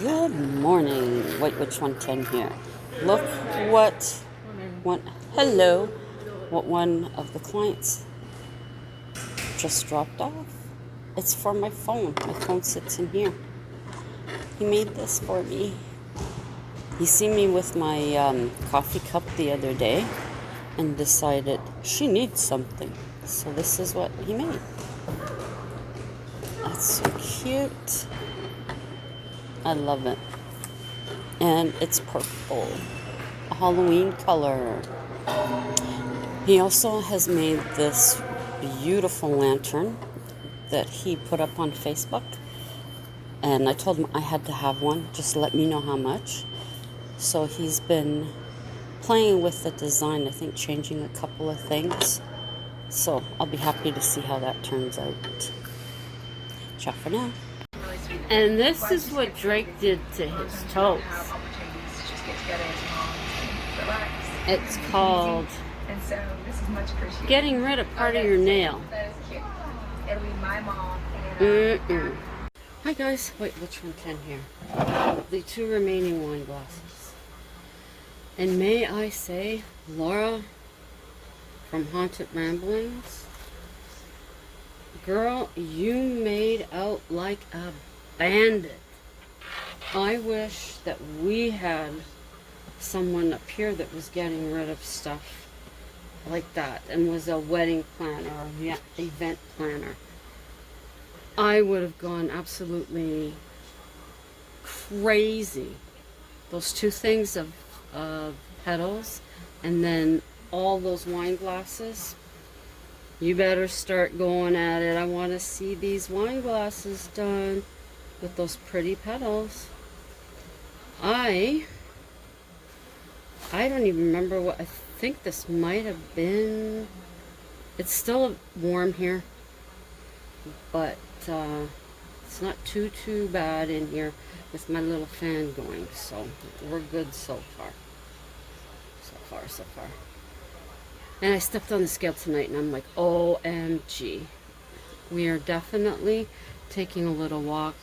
Good morning. Wait, which one can here? Look what one. Hello. What one of the clients just dropped off. It's for my phone. My phone sits in here. He made this for me. He seen me with my coffee cup the other day and decided she needs something. So this is what he made. That's so cute. I love it. And it's purple, a Halloween color. He also has made this beautiful lantern that he put up on Facebook. And I told him I had to have one, just let me know how much. So he's been playing with the design, I think changing a couple of things. So I'll be happy to see how that turns out. Ciao for now. And this is what Drake did to his toes. It's called getting rid of part of your nail. Hi guys. Wait, which one can here? The two remaining wine glasses. And may I say, Laura from Haunted Ramblings, girl, you made out like a bandit. I wish that we had someone up here that was getting rid of stuff like that and was a wedding planner or event planner. I would have gone absolutely crazy. Those two things of petals and then all those wine glasses. You better start going at it. I want to see these wine glasses done with those pretty petals. I don't even remember what, I think this might have been, it's still warm here, but it's not too bad in here with my little fan going, so we're good so far. So far. And I stepped on the scale tonight and I'm like, OMG. We are definitely taking a little walk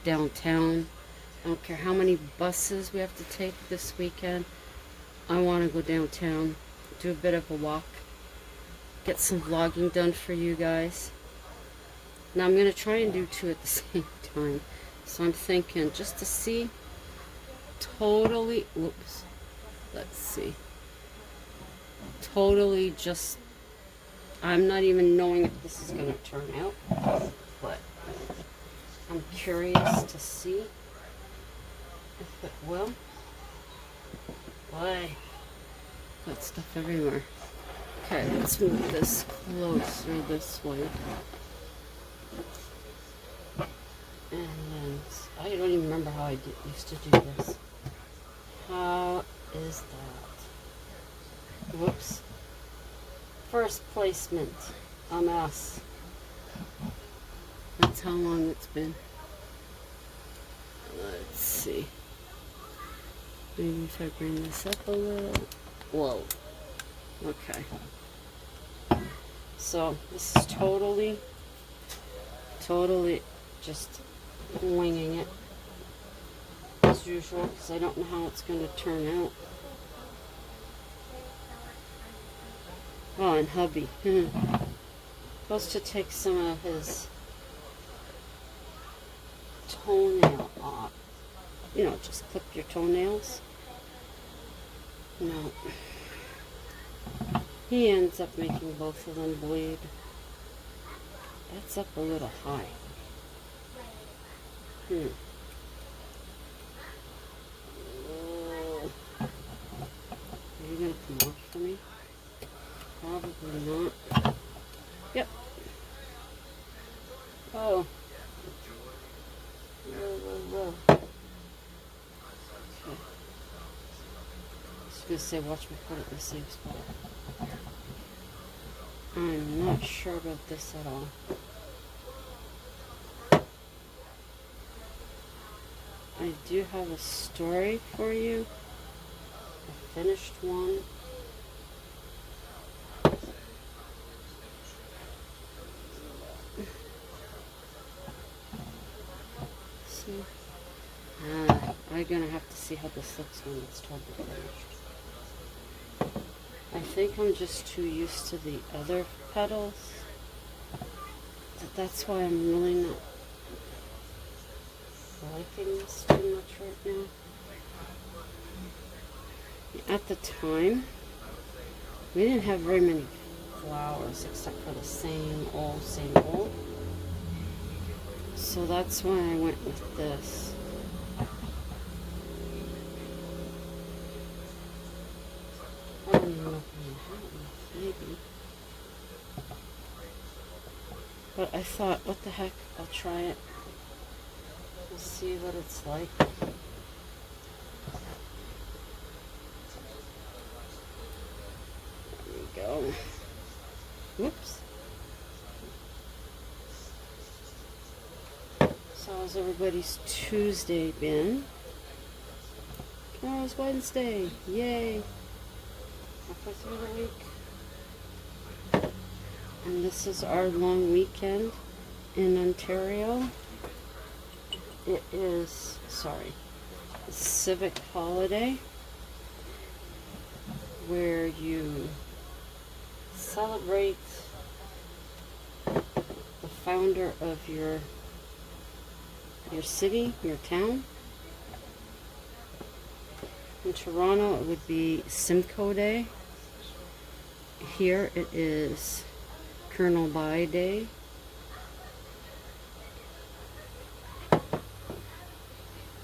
downtown. I don't care how many buses we have to take this weekend. I want to go downtown, do a bit of a walk, get some vlogging done for you guys. Now I'm going to try and do two at the same time. So I'm thinking just to see totally, whoops, let's see. Totally just, I'm not even knowing if this is going to turn out, but I'm curious to see if it will. Boy, got stuff everywhere. Okay, let's move this closer this way. And then, I don't even remember how I used to do this. How is that? Whoops. First placement. A mess. That's how long it's been. Let's see. Maybe if I bring this up a little. Whoa. Okay. So this is totally just winging it as usual because I don't know how it's going to turn out. Oh, and hubby. Supposed to take some of his toenail off. You know, just clip your toenails. No. He ends up making both of them bleed. That's up a little high. Oh. Are you going to come off for me? Probably not. Yep. Oh. Whoa. Okay. I was going to say, watch me put it in the same spot. I'm not sure about this at all. I do have a story for you. I finished one. See? I'm gonna have to see how this looks when it's totally finished. I think I'm just too used to the other petals. That's why I'm really not liking this too much right now. At the time, we didn't have very many flowers except for the same old, same old. So that's why I went with this. I don't even know if I'm gonna have enough, maybe. But I thought, what the heck, I'll try it. We'll see what it's like. There we go. Whoops. So how's everybody's Tuesday been? Tomorrow's Wednesday. Yay. Halfway through the week. And this is our long weekend in Ontario. It is, a civic holiday where you celebrate the founder of your city, your town. In Toronto, it would be Simcoe Day. Here it is Colonel By Day.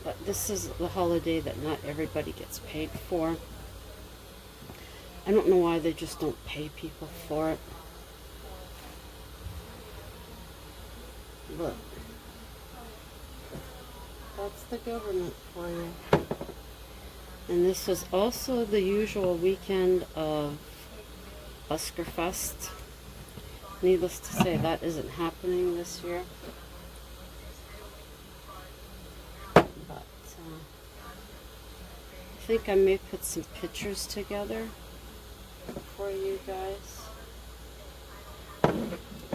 But this is the holiday that not everybody gets paid for. I don't know why they just don't pay people for it. But that's the government for you. And this was also the usual weekend of Buskerfest. Needless to say, that isn't happening this year. But I think I may put some pictures together for you guys.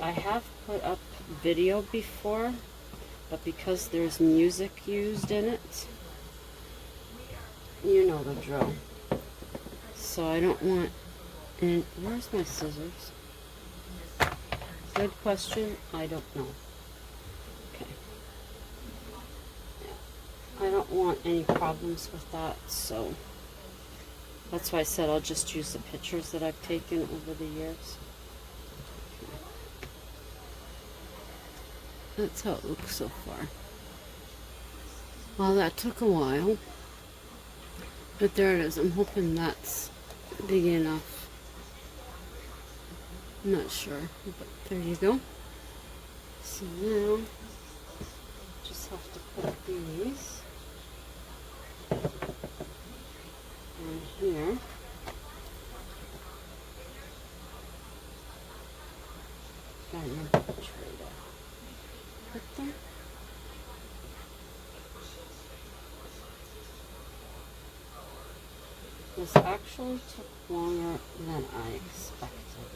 I have put up video before, but because there's music used in it, you know the drill. So I don't want, and where's my scissors? Good question. I don't know. Okay. I don't want any problems with that, so that's why I said I'll just use the pictures that I've taken over the years. That's how it looks so far. Well, that took a while. But there it is. I'm hoping that's big enough. I'm not sure, but there you go. So now, just have to put these in here. Gotta remember which way to put them. This actually took longer than I expected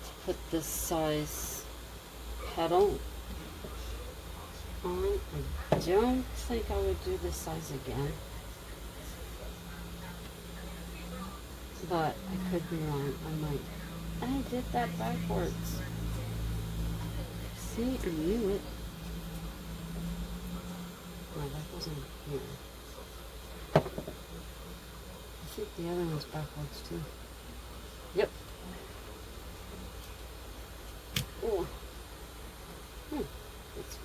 to put this size petal on. I don't think I would do this size again, but I could be wrong. I might. I did that backwards. See, I knew it. No, that wasn't here. I think the other one's backwards too. Yep. Oh. That's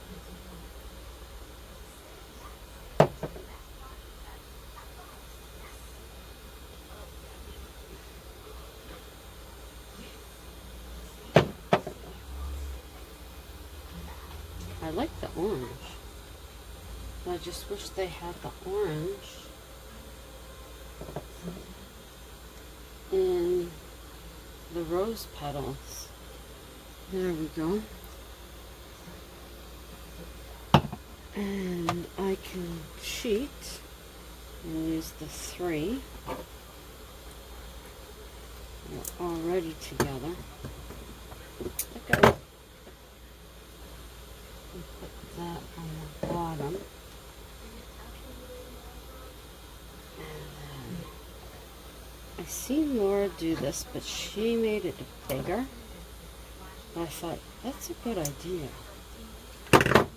I like the orange. I just wish they had the orange in the rose petals. There we go. And I can cheat and use the 3. They're already together. Look at it. And put that on the bottom. I seen Laura do this, but she made it bigger. And I thought, that's a good idea. I thought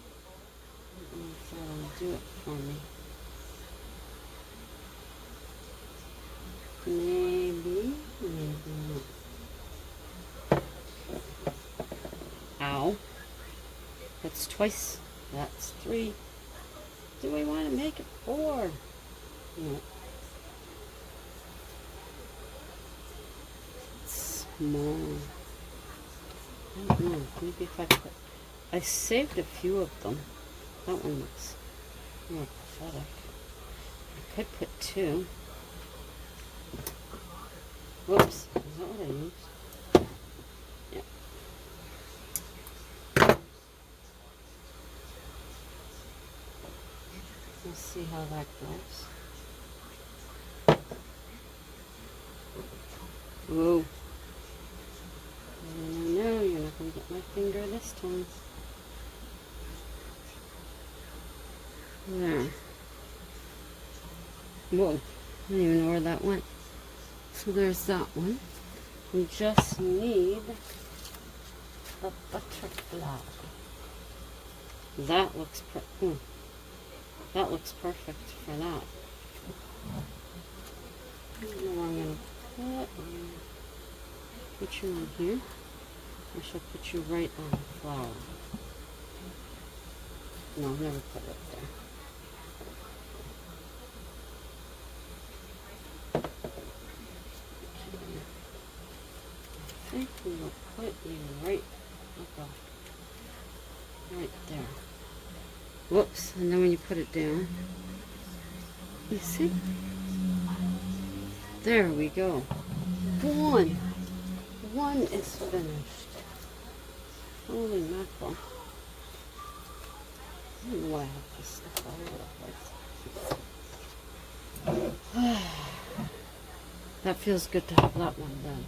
I'll do it for me. Maybe not. Ow. That's twice. That's 3. Do we want to make it 4? No. It's small. I don't know. Maybe if I put... I saved a few of them. That one looks more pathetic. I could put 2. Whoops. Is that what I used? Yep. Let's see how that goes. Whoa. No, you're not going to get my finger this time. There. Whoa. I don't even know where that went. So there's that one. We just need a butterfly. That looks that looks perfect for that. I don't know where I'm going to put you in here. I shall put you right on the flower. No, never put it there. I think we will put you right there. Whoops, and then when you put it down, you see? There we go. One is finished. Holy mackerel. I don't know why I have this stuff all over the place. That feels good to have that one done.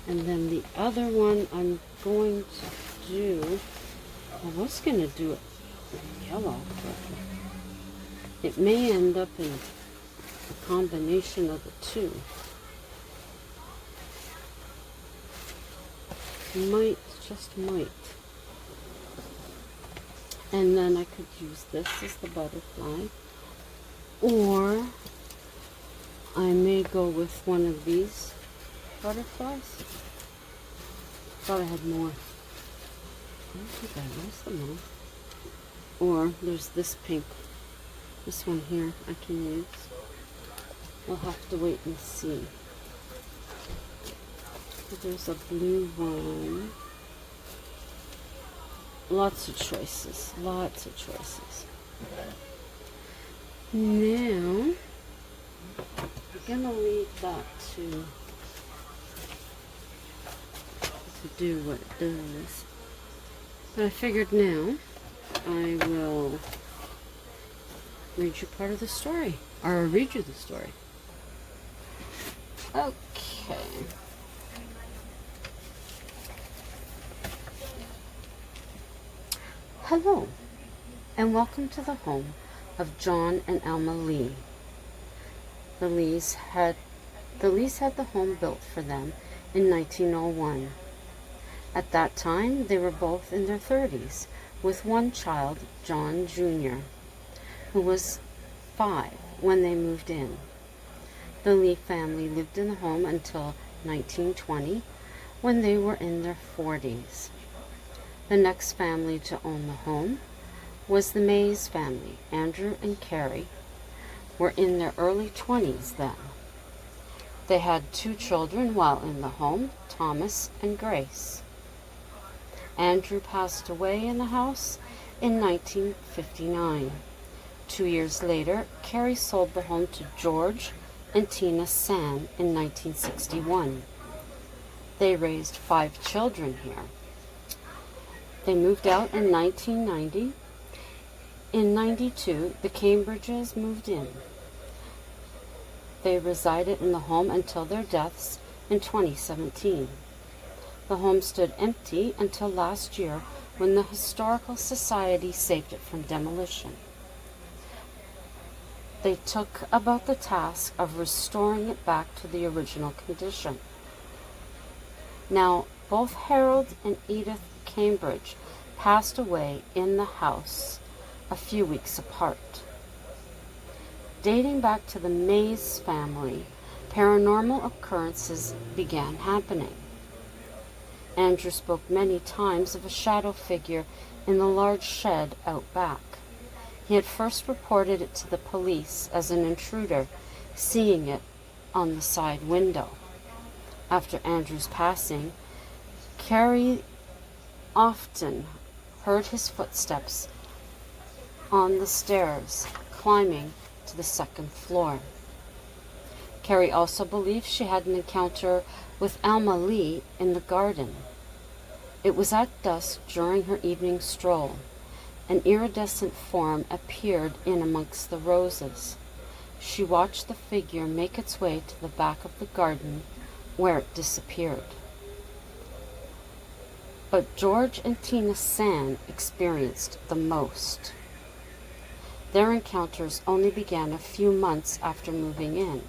And then the other one I'm going to do, I was going to do it in yellow, but it may end up in a combination of the 2. Might, just might. And then I could use this as the butterfly. Or I may go with one of these butterflies. Thought I had more. I don't think I lost them all. Or there's this pink. This one here I can use. We'll have to wait and see. There's a blue one. Lots of choices. Lots of choices. Now, I'm gonna leave that to do what it does. But I figured now I will read you part of the story. Or read you the story. Okay. Hello, and welcome to the home of John and Alma Lee. The Lees had the home built for them in 1901. At that time, they were both in their 30s, with one child, John Jr., who was 5 when they moved in. The Lee family lived in the home until 1920, when they were in their 40s. The next family to own the home was the Mays family. Andrew and Carrie were in their early 20s then. They had 2 children while in the home, Thomas and Grace. Andrew passed away in the house in 1959. 2 years later, Carrie sold the home to George and Tina San in 1961. They raised 5 children here. They moved out in 1990. In 92, the Cambridges moved in. They resided in the home until their deaths in 2017. The home stood empty until last year when the Historical Society saved it from demolition. they took about the task of restoring it back to the original condition. Now, both Harold and Edith Cambridge passed away in the house a few weeks apart. Dating back to the Mays family, paranormal occurrences began happening. Andrew spoke many times of a shadow figure in the large shed out back. He had first reported it to the police as an intruder, seeing it on the side window. After Andrew's passing, Carrie often heard his footsteps on the stairs, climbing to the second floor. Carrie also believed she had an encounter with Alma Lee in the garden. It was at dusk during her evening stroll. An iridescent form appeared in amongst the roses. She watched the figure make its way to the back of the garden, where it disappeared. But George and Tina Sand experienced the most. Their encounters only began a few months after moving in.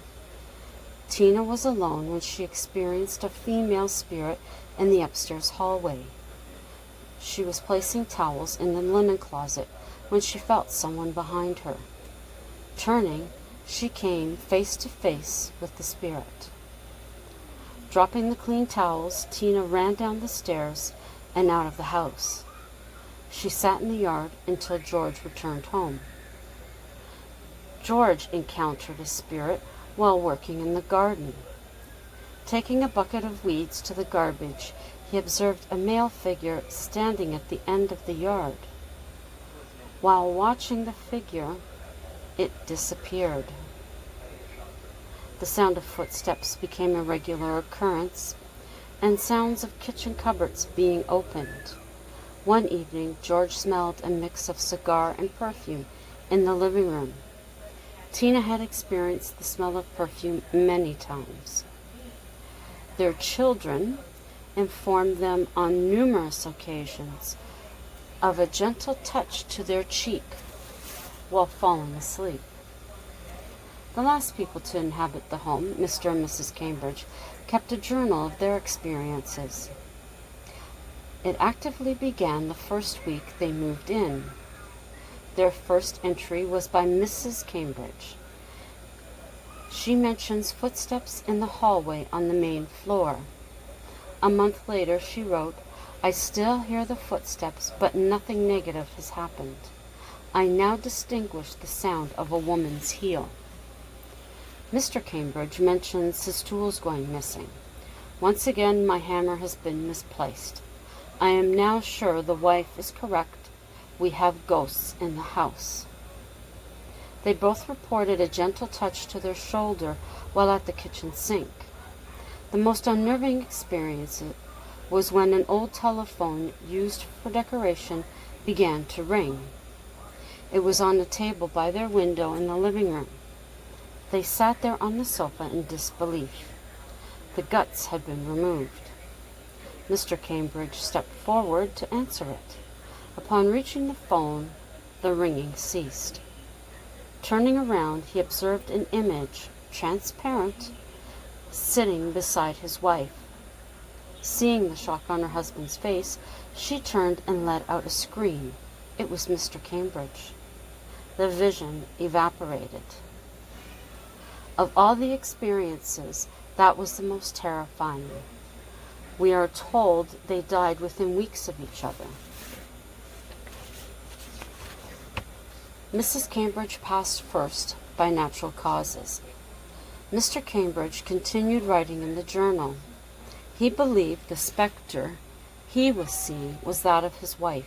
Tina was alone when she experienced a female spirit in the upstairs hallway. She was placing towels in the linen closet when she felt someone behind her. Turning, she came face to face with the spirit. Dropping the clean towels, Tina ran down the stairs and out of the house. She sat in the yard until George returned home. George encountered a spirit while working in the garden. Taking a bucket of weeds to the garbage, he observed a male figure standing at the end of the yard. While watching the figure, it disappeared. The sound of footsteps became a regular occurrence, and sounds of kitchen cupboards being opened. One evening, George smelled a mix of cigar and perfume in the living room. Tina had experienced the smell of perfume many times. Their children informed them on numerous occasions of a gentle touch to their cheek while falling asleep. The last people to inhabit the home, Mr. and Mrs. Cambridge, kept a journal of their experiences. It actively began the first week they moved in. Their first entry was by Mrs. Cambridge. She mentions footsteps in the hallway on the main floor. A month later, she wrote, "I still hear the footsteps, but nothing negative has happened. I now distinguish the sound of a woman's heel." Mr. Cambridge mentions his tools going missing. "Once again, my hammer has been misplaced. I am now sure the wife is correct. We have ghosts in the house." They both reported a gentle touch to their shoulder while at the kitchen sink. The most unnerving experience was when an old telephone used for decoration began to ring. It was on a table by their window in the living room. They sat there on the sofa in disbelief. The guts had been removed. Mr. Cambridge stepped forward to answer it. Upon reaching the phone, the ringing ceased. Turning around, he observed an image, transparent, sitting beside his wife. Seeing the shock on her husband's face, she turned and let out a scream. It was Mr. Cambridge. The vision evaporated. Of all the experiences, that was the most terrifying. We are told they died within weeks of each other. Mrs. Cambridge passed first by natural causes. Mr. Cambridge continued writing in the journal. He believed the specter he was seeing was that of his wife.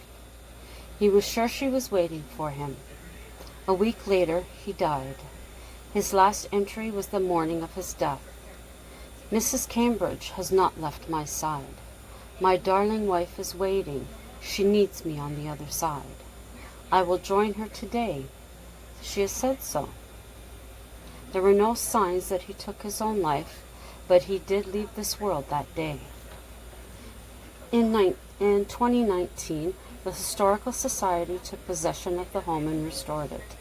He was sure she was waiting for him. A week later, he died. His last entry was the morning of his death. "Mrs. Cambridge has not left my side. My darling wife is waiting. She needs me on the other side. I will join her today. She has said so." There were no signs that he took his own life, but he did leave this world that day. In 2019, the Historical Society took possession of the home and restored it.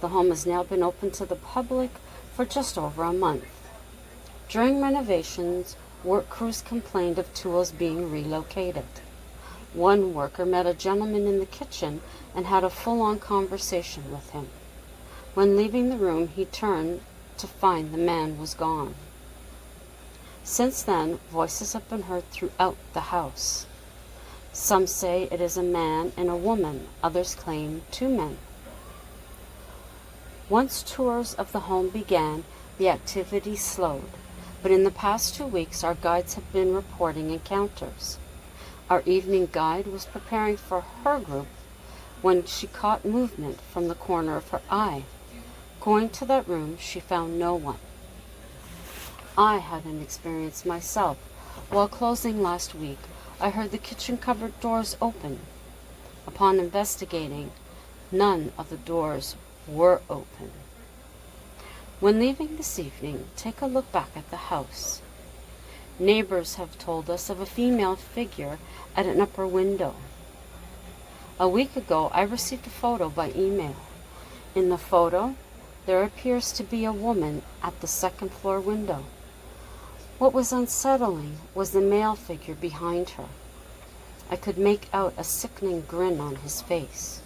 The home has now been open to the public for just over a month. During renovations, work crews complained of tools being relocated. One worker met a gentleman in the kitchen and had a full-on conversation with him. When leaving the room, he turned to find the man was gone. Since then, voices have been heard throughout the house. Some say it is a man and a woman, others claim 2 men. Once tours of the home began, the activity slowed, but in the past 2 weeks our guides have been reporting encounters. Our evening guide was preparing for her group when she caught movement from the corner of her eye. Going to that room, she found no one. I had an experience myself. While closing last week, I heard the kitchen cupboard doors open. Upon investigating, none of the doors were open. When leaving this evening, take a look back at the house. Neighbors have told us of a female figure at an upper window. A week ago, I received a photo by email. In the photo, there appears to be a woman at the second floor window. What was unsettling was the male figure behind her. I could make out a sickening grin on his face.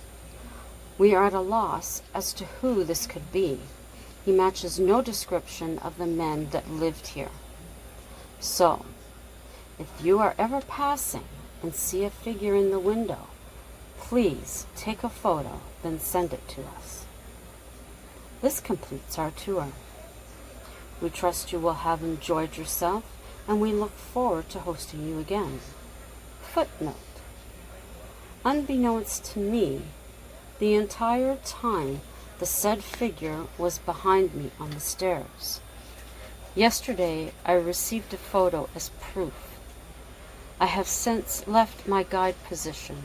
We are at a loss as to who this could be. He matches no description of the men that lived here. So, if you are ever passing and see a figure in the window, please take a photo, then send it to us. This completes our tour. We trust you will have enjoyed yourself, and we look forward to hosting you again. Footnote: unbeknownst to me, the entire time the said figure was behind me on the stairs. Yesterday, I received a photo as proof. I have since left my guide position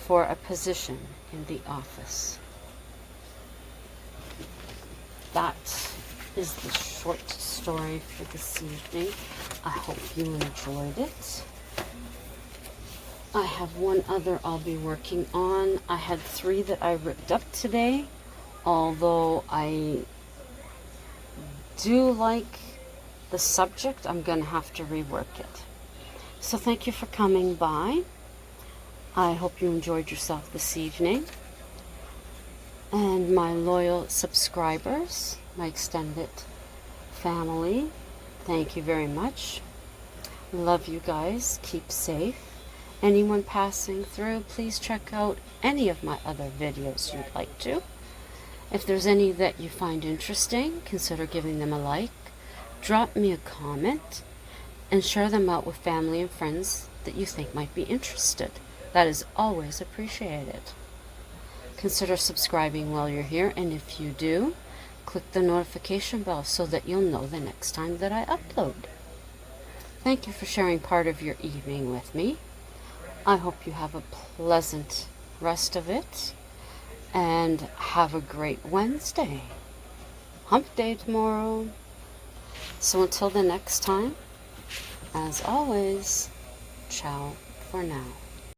for a position in the office. That is the short story for this evening. I hope you enjoyed it. I have one other I'll be working on. I had 3 that I ripped up today, although I do like the subject. I'm going to have to rework it. So thank you for coming by. I hope you enjoyed yourself this evening. And my loyal subscribers, my extended family, thank you very much. Love you guys. Keep safe. Anyone passing through, please check out any of my other videos you'd like to. If there's any that you find interesting, consider giving them a like. Drop me a comment and share them out with family and friends that you think might be interested. That is always appreciated. Consider subscribing while you're here, and if you do, click the notification bell so that you'll know the next time that I upload. Thank you for sharing part of your evening with me. I hope you have a pleasant rest of it, and have a great Wednesday. Hump day tomorrow. So until the next time, as always, ciao for now.